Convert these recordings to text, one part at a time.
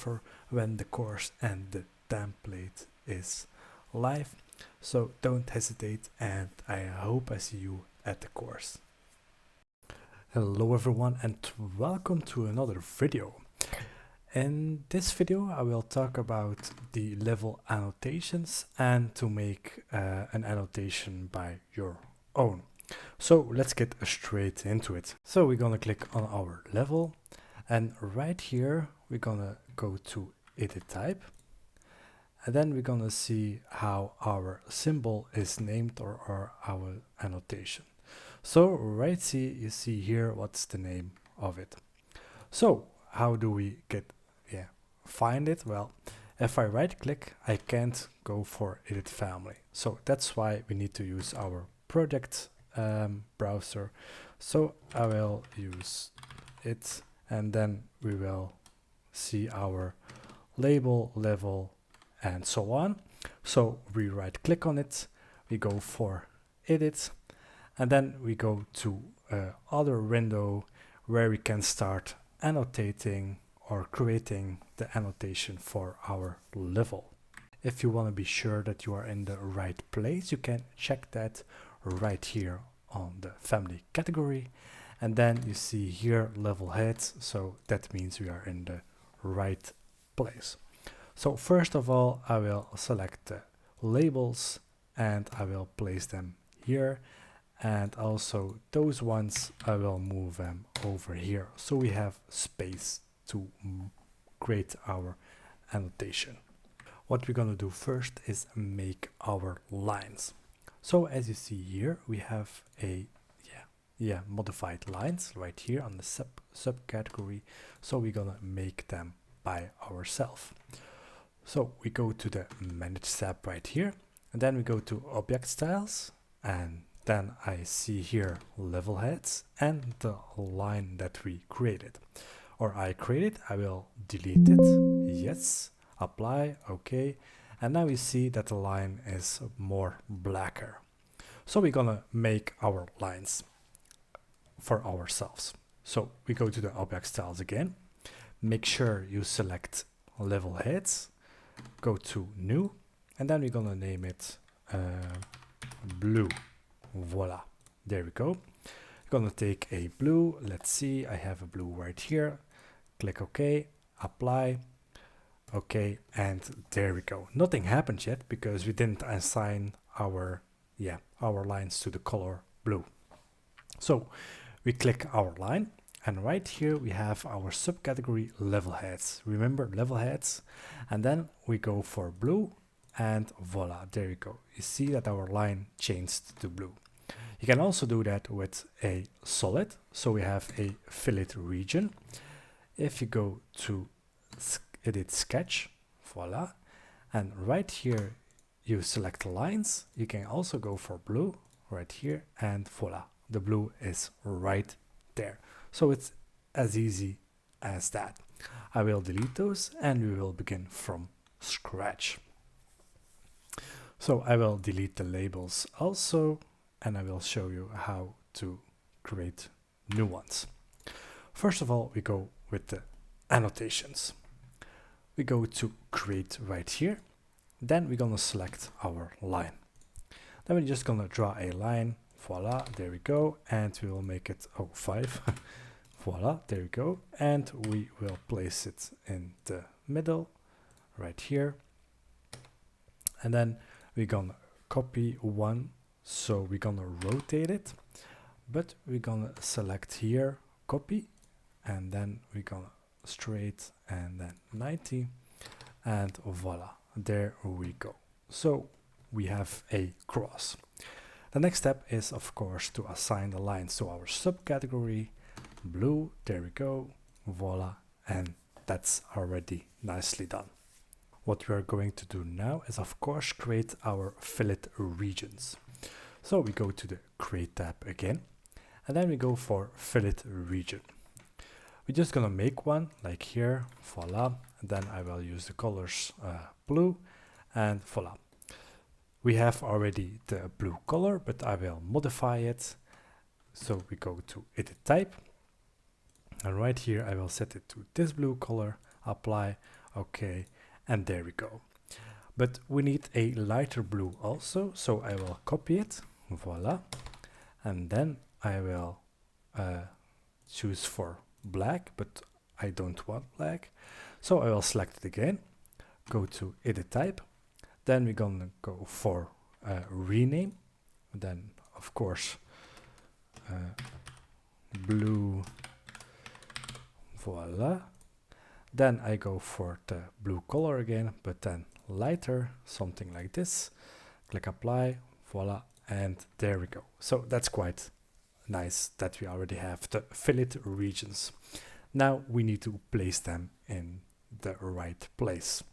for when the course and the template is live. So don't hesitate, and I hope I see you at the course. Hello everyone and welcome to another video. In this video I will talk about the level annotations and to make an annotation by your own. So let's get straight into it. So we're gonna click on our level, and right here we're gonna go to edit type, and then we're gonna see how our symbol is named or our annotation. So right here you see here what's the name of it. So how do we find it? Well, if I right click I can't go for edit family, so that's why we need to use our project browser. So I will use it, and then we will see our label, level, and so on. So we right click on it, we go for edit, and then we go to other window where we can start annotating or creating the annotation for our level. If you want to be sure that you are in the right place, you can check that right here on the family category, and then you see here level heads, so that means we are in the right place. So first of all I will select the labels and I will place them here, and also those ones I will move them over here so we have space to create our annotation. What we're going to do first is make our lines. So as you see here we have a modified lines right here on the subcategory, so we're gonna make them by ourselves. So we go to the manage tab right here, and then we go to object styles, and then I see here level heads and the line that we created, or I created. I will delete it, yes, apply, okay, and now we see that the line is more blacker. So we're gonna make our lines for ourselves. So we go to the object styles again, make sure you select level heads, go to new, and then we're gonna name it blue. Voila, there we go. We're gonna take a blue, let's see, I have a blue right here, click OK, apply, okay, and there we go. Nothing happened yet because we didn't assign our lines to the color blue. So we click our line, and right here we have our subcategory level heads. Remember, level heads, and then we go for blue, and voila, there you go. You see that our line changed to blue. You can also do that with a solid, so we have a fillet region. If you go to edit sketch, voila, and right here you select lines, you can also go for blue right here, and voila, the blue is right there. So it's as easy as that. I will delete those and we will begin from scratch. So I will delete the labels also, and I will show you how to create new ones. First of all, we go with the annotations. We go to create right here, then we're gonna select our line. Then we're just gonna draw a line, voila, there we go, and we will make it 5. Voila, there we go, and we will place it in the middle right here, and then we're gonna copy one, so we're gonna rotate it, but we're gonna select here copy, and then we're gonna straight and then 90, and voila, there we go. So we have a cross. The next step is of course to assign the lines to our subcategory blue, there we go, voila, and that's already nicely done. What we are going to do now is of course create our fillet regions. So we go to the create tab again, and then we go for fillet region. We're just gonna make one like here, voila, and then I will use the colors blue, and voila. We have already the blue color, but I will modify it. So we go to edit type, and right here I will set it to this blue color, apply, Okay, and there we go. But we need a lighter blue also, so I will copy it, voila, and then I will choose for black, but I don't want black, so I will select it again, go to edit type, then we're gonna go for rename, then of course blue, voila. Then I go for the blue color again, but then lighter, something like this. Click apply, voila, and there we go. So that's quite nice that we already have the fillet regions. Now we need to place them in the right place.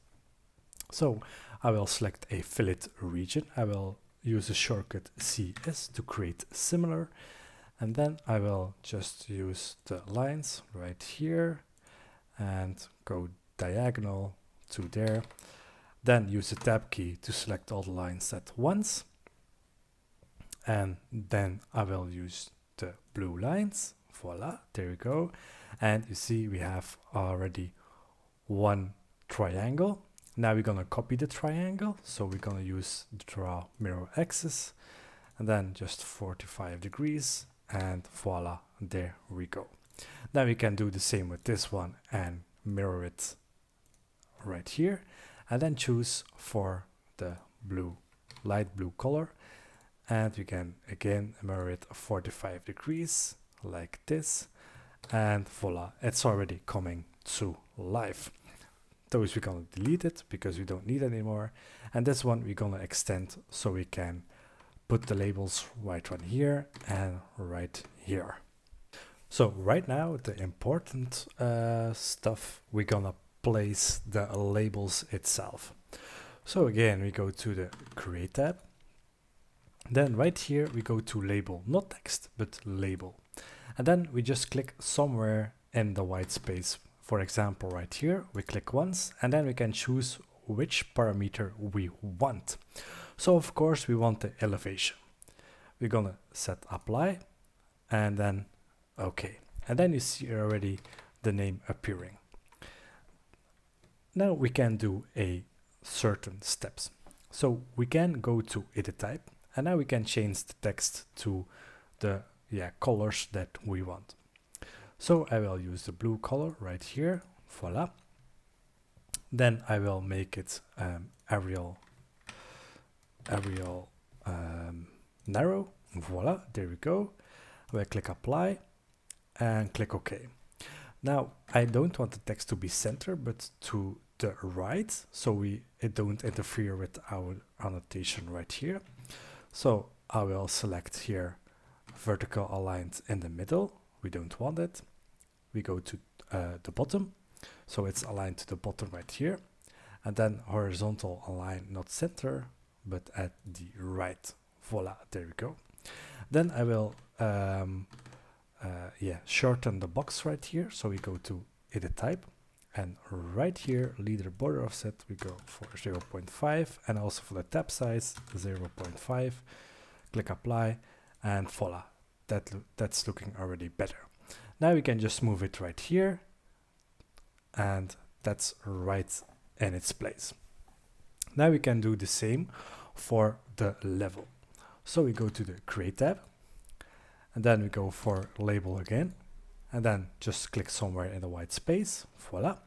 So I will select a fillet region. I will use the shortcut CS to create similar, and then I will just use the lines right here and go diagonal to there. Then use the tab key to select all the lines at once. And then I will use the blue lines. Voila, there we go. And you see we have already one triangle. Now we're gonna copy the triangle. So we're gonna use the draw mirror axis and then just 45 degrees and voila, there we go. Now we can do the same with this one and mirror it right here, and then choose for the blue, light blue color, and we can again mirror it 45 degrees like this, and voila, it's already coming to life. Those we're gonna delete it because we don't need it anymore, and this one we're gonna extend so we can put the labels right on here and right here. So right now the important stuff, we're gonna place the labels itself. So again we go to the create tab, then right here we go to label, not text but label, and then we just click somewhere in the white space. For example right here we click once, and then we can choose which parameter we want. So of course we want the elevation. We're gonna set apply and then okay, and then you see already the name appearing. Now we can do a certain steps. So we can go to edit type, and now we can change the text to the colors that we want. So I will use the blue color right here, voila. Then I will make it Arial narrow, voila, there we go. I will click apply and click OK. Now I don't want the text to be center but to the right, so it don't interfere with our annotation right here. So I will select here vertical aligned in the middle, we don't want it. We go to the bottom, so it's aligned to the bottom right here, and then horizontal align, not center but at the right, voila, there we go. Then I will shorten the box right here, so we go to edit type, and right here leader border offset we go for 0.5, and also for the tab size 0.5. Click apply and voila, that's looking already better. Now we can just move it right here, and that's right in its place. Now we can do the same for the level. So we go to the create tab, and then we go for label again, and then just click somewhere in the white space, voila.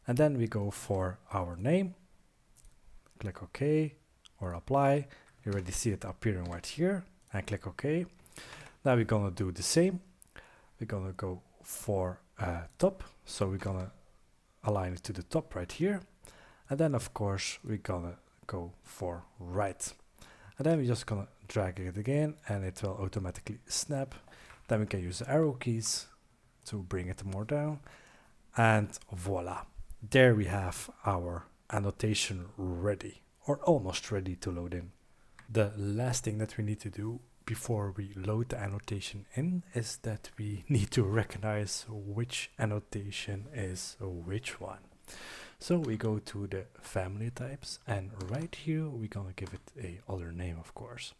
And then we go for our name, click OK or apply. You already see it appearing right here, and click OK. Now we're gonna do the same. We're gonna go for top, so we're gonna align it to the top right here, and then of course we're gonna go for right, and then we're just gonna drag it again and it will automatically snap. Then we can use the arrow keys to bring it more down, and voila, there we have our annotation ready, or almost ready to load in. The last thing that we need to do before we load the annotation in is that we need to recognize which annotation is which one. So we go to the family types, and right here we're gonna give it a other name, of course.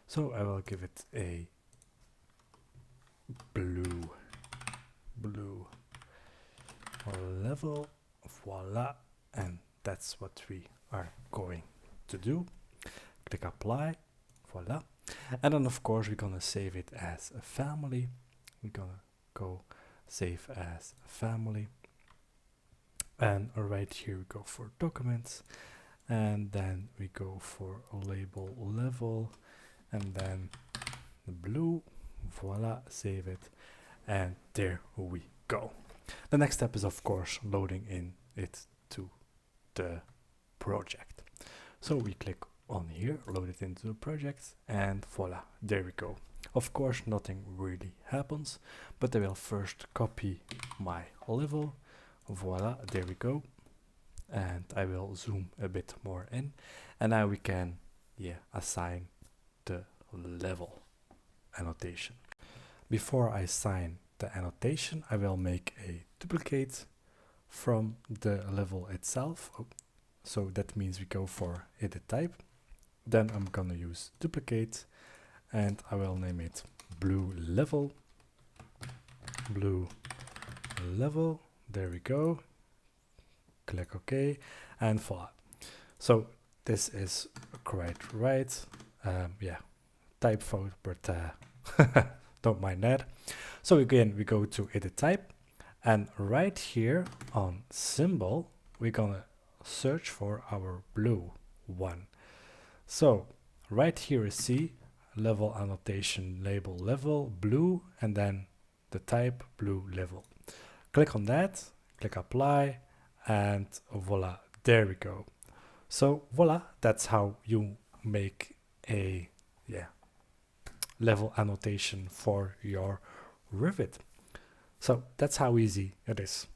So I will give it a blue level, voila, and that's what we are going to do. Click apply, voila. And then of course we're gonna save it as a family. We're gonna go save as a family, and right here we go for documents, and then we go for a label level, and then the blue, voila, save it, and there we go. The next step is of course loading in it to the project. So we click on here, load it into the project, and voila, there we go. Of course nothing really happens, but I will first copy my level, voila, there we go, and I will zoom a bit more in, and now we can assign the level annotation. Before I assign the annotation, I will make a duplicate from the level itself. So that means we go for edit type, then I'm gonna use duplicate, and I will name it blue level, there we go, click OK, and voila. So this is quite right, type vote, but don't mind that. So again, we go to edit type, and right here on symbol, we're gonna search for our blue one. So right here is C, level annotation label level blue, and then the type blue level. Click on that, click apply, and voila, there we go. So voila, that's how you make a level annotation for your Revit. So that's how easy it is.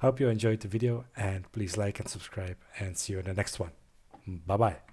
Hope you enjoyed the video, and please like and subscribe, and see you in the next one. Bye bye.